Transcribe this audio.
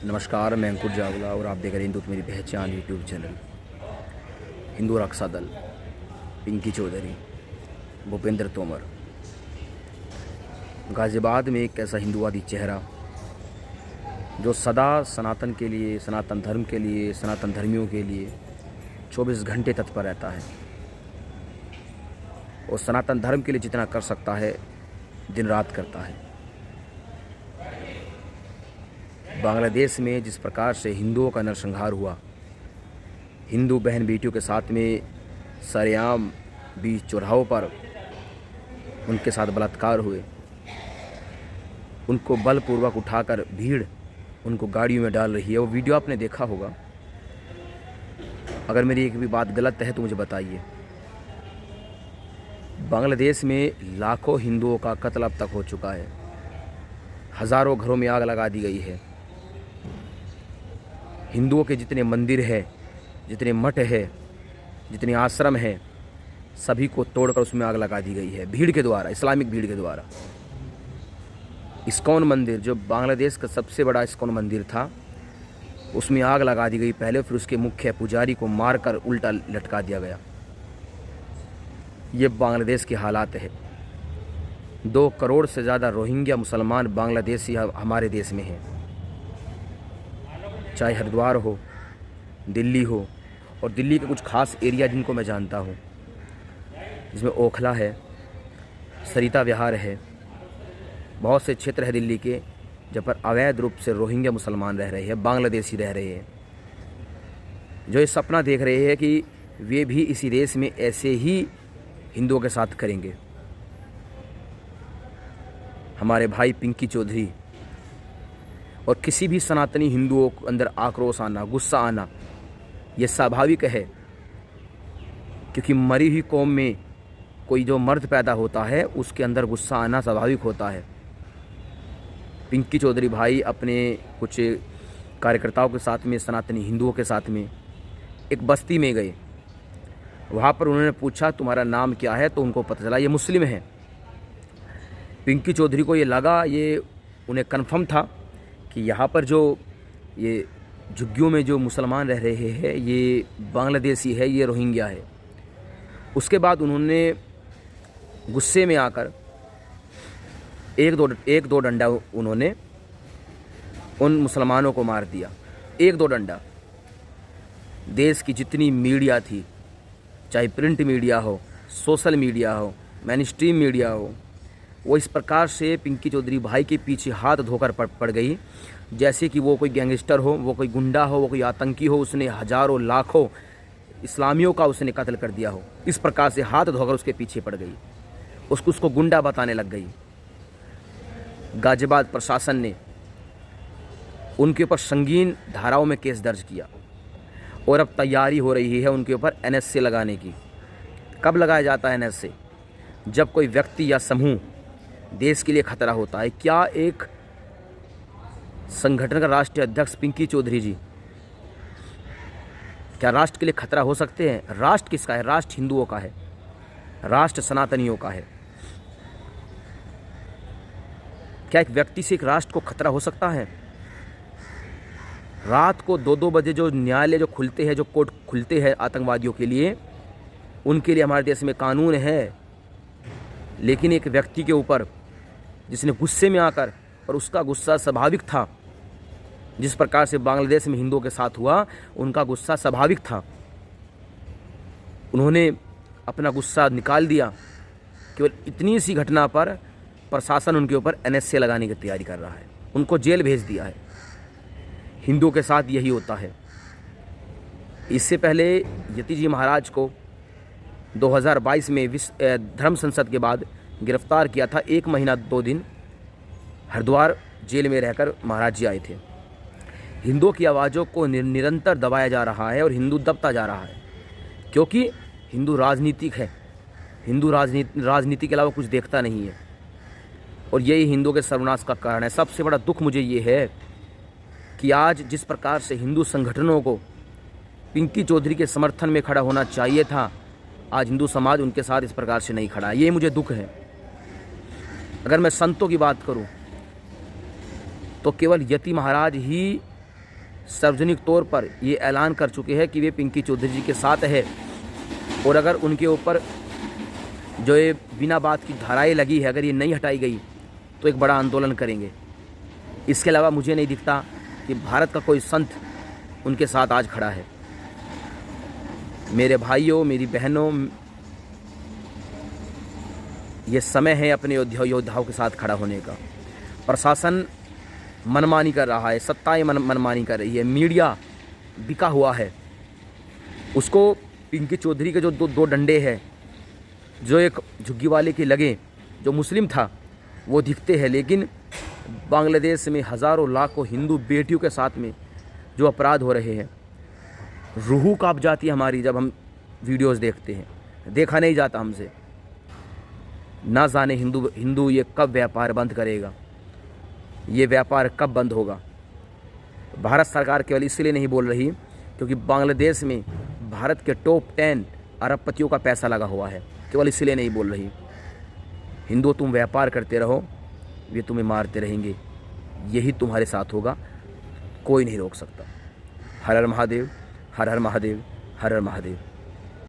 नमस्कार, मैं अंकुर जावला और आप देख रहे हैं हिंदू मेरी पहचान यूट्यूब चैनल। हिंदू रक्षा दल, पिंकी चौधरी, भूपेंद्र तोमर। गाज़ियाबाद में एक ऐसा हिंदूवादी चेहरा जो सदा सनातन के लिए, सनातन धर्म के लिए, सनातन धर्मियों के लिए 24 घंटे तत्पर रहता है और सनातन धर्म के लिए जितना कर सकता है दिन रात करता है। बांग्लादेश में जिस प्रकार से हिंदुओं का नरसंहार हुआ, हिंदू बहन बेटियों के साथ में सरेआम बीच चौराहों पर उनके साथ बलात्कार हुए, उनको बलपूर्वक उठाकर भीड़ उनको गाड़ियों में डाल रही है। वो वीडियो आपने देखा होगा। अगर मेरी एक भी बात गलत है तो मुझे बताइए। बांग्लादेश में लाखों हिंदुओं का कत्ल अब तक हो चुका है। हज़ारों घरों में आग लगा दी गई है। हिंदुओं के जितने मंदिर है, जितने मठ है, जितने आश्रम है, सभी को तोड़कर उसमें आग लगा दी गई है भीड़ के द्वारा, इस्लामिक भीड़ के द्वारा। इस्कॉन मंदिर, जो बांग्लादेश का सबसे बड़ा इस्कॉन मंदिर था, उसमें आग लगा दी गई पहले, फिर उसके मुख्य पुजारी को मारकर उल्टा लटका दिया गया। ये बांग्लादेश के हालात है। 2 करोड़ से ज़्यादा रोहिंग्या मुसलमान बांग्लादेशी हमारे देश में हैं, चाहे हरिद्वार हो, दिल्ली हो, और दिल्ली के कुछ खास एरिया जिनको मैं जानता हूँ, जिसमें ओखला है, सरिता विहार है, बहुत से क्षेत्र है दिल्ली के जहाँ पर अवैध रूप से रोहिंग्या मुसलमान रह रहे हैं, बांग्लादेशी रह रहे हैं, जो ये सपना देख रहे हैं कि वे भी इसी देश में ऐसे ही हिंदुओं के साथ करेंगे। हमारे भाई पिंकी चौधरी और किसी भी सनातनी हिंदुओं के अंदर आक्रोश आना, गुस्सा आना, ये स्वाभाविक है, क्योंकि मरी हुई कौम में कोई जो मर्द पैदा होता है उसके अंदर गुस्सा आना स्वाभाविक होता है। पिंकी चौधरी भाई अपने कुछ कार्यकर्ताओं के साथ में, सनातनी हिंदुओं के साथ में एक बस्ती में गए। वहाँ पर उन्होंने पूछा तुम्हारा नाम क्या है, तो उनको पता चला ये मुस्लिम हैं। पिंकी चौधरी को ये लगा, ये उन्हें कन्फर्म था कि यहाँ पर जो ये झुग्गियों में जो मुसलमान रह रहे हैं ये बांग्लादेशी है, ये रोहिंग्या है। उसके बाद उन्होंने गुस्से में आकर एक दो डंडा उन्होंने उन मुसलमानों को मार दिया। 1-2 डंडा। देश की जितनी मीडिया थी, चाहे प्रिंट मीडिया हो, सोशल मीडिया हो, मेन स्ट्रीम मीडिया हो, वो इस प्रकार से पिंकी चौधरी भाई के पीछे हाथ धोकर पड़ गई जैसे कि वो कोई गैंगस्टर हो, वो कोई गुंडा हो, वो कोई आतंकी हो, उसने हज़ारों लाखों इस्लामियों का उसने कत्ल कर दिया हो। इस प्रकार से हाथ धोकर उसके पीछे पड़ गई, उसको गुंडा बताने लग गई। गाज़ियाबाद प्रशासन ने उनके ऊपर संगीन धाराओं में केस दर्ज किया और अब तैयारी हो रही है उनके ऊपर NSA लगाने की। कब लगाया जाता है NSA? जब कोई व्यक्ति या समूह देश के लिए खतरा होता है। क्या एक संगठन का राष्ट्रीय अध्यक्ष पिंकी चौधरी जी क्या राष्ट्र के लिए खतरा हो सकते हैं? राष्ट्र किसका है? राष्ट्र हिंदुओं का है, राष्ट्र सनातनियों का है। क्या एक व्यक्ति से एक राष्ट्र को खतरा हो सकता है? रात को 2-2 बजे जो न्यायालय जो खुलते हैं, जो कोर्ट खुलते हैं आतंकवादियों के लिए, उनके लिए हमारे देश में कानून है। लेकिन एक व्यक्ति के ऊपर जिसने गुस्से में आकर, और उसका गुस्सा स्वाभाविक था, जिस प्रकार से बांग्लादेश में हिंदुओं के साथ हुआ, उनका गुस्सा स्वाभाविक था। उन्होंने अपना गुस्सा निकाल दिया। केवल इतनी सी घटना पर प्रशासन उनके ऊपर NSA लगाने की तैयारी कर रहा है, उनको जेल भेज दिया है। हिंदुओं के साथ यही होता है। इससे पहले यति जी महाराज को 2022 में धर्म संसद के बाद गिरफ्तार किया था। 1 महीना 2 दिन हरिद्वार जेल में रहकर महाराज जी आए थे। हिंदुओं की आवाज़ों को निरंतर दबाया जा रहा है और हिंदू दबता जा रहा है, क्योंकि हिंदू राजनीतिक है। हिंदू राजनीति के अलावा कुछ देखता नहीं है, और यही हिंदुओं के सर्वनाश का कारण है। सबसे बड़ा दुख मुझे ये है कि आज जिस प्रकार से हिंदू संगठनों को पिंकी चौधरी के समर्थन में खड़ा होना चाहिए था, आज हिंदू समाज उनके साथ इस प्रकार से नहीं खड़ा है। ये मुझे दुख है। अगर मैं संतों की बात करूं तो केवल यति महाराज ही सार्वजनिक तौर पर ये ऐलान कर चुके हैं कि वे पिंकी चौधरी जी के साथ है, और अगर उनके ऊपर जो ये बिना बात की धाराएं लगी है, अगर ये नहीं हटाई गई तो एक बड़ा आंदोलन करेंगे। इसके अलावा मुझे नहीं दिखता कि भारत का कोई संत उनके साथ आज खड़ा है। मेरे भाइयों, मेरी बहनों, ये समय है अपने योद्धाओं के साथ खड़ा होने का। प्रशासन मनमानी कर रहा है, सत्ताएं मनमानी कर रही है, मीडिया बिका हुआ है। उसको पिंकी चौधरी के जो दो डंडे हैं, जो एक झुग्गी वाले के लगे, जो मुस्लिम था वो दिखते हैं, लेकिन बांग्लादेश में हज़ारों लाखों हिंदू बेटियों के साथ में जो अपराध हो रहे हैं, रूह कांप जाती है हमारी जब हम वीडियोस देखते हैं। देखा नहीं जाता हमसे। ना जाने हिंदू ये कब व्यापार बंद करेगा, ये व्यापार कब बंद होगा। भारत सरकार केवल इसलिए नहीं बोल रही क्योंकि बांग्लादेश में भारत के टॉप 10 अरबपतियों का पैसा लगा हुआ है, केवल इसलिए नहीं बोल रही। हिंदू तुम व्यापार करते रहो, वे तुम्हें मारते रहेंगे, यही तुम्हारे साथ होगा, कोई नहीं रोक सकता। हर हर महादेव, हर हर महादेव, हर हर महादेव।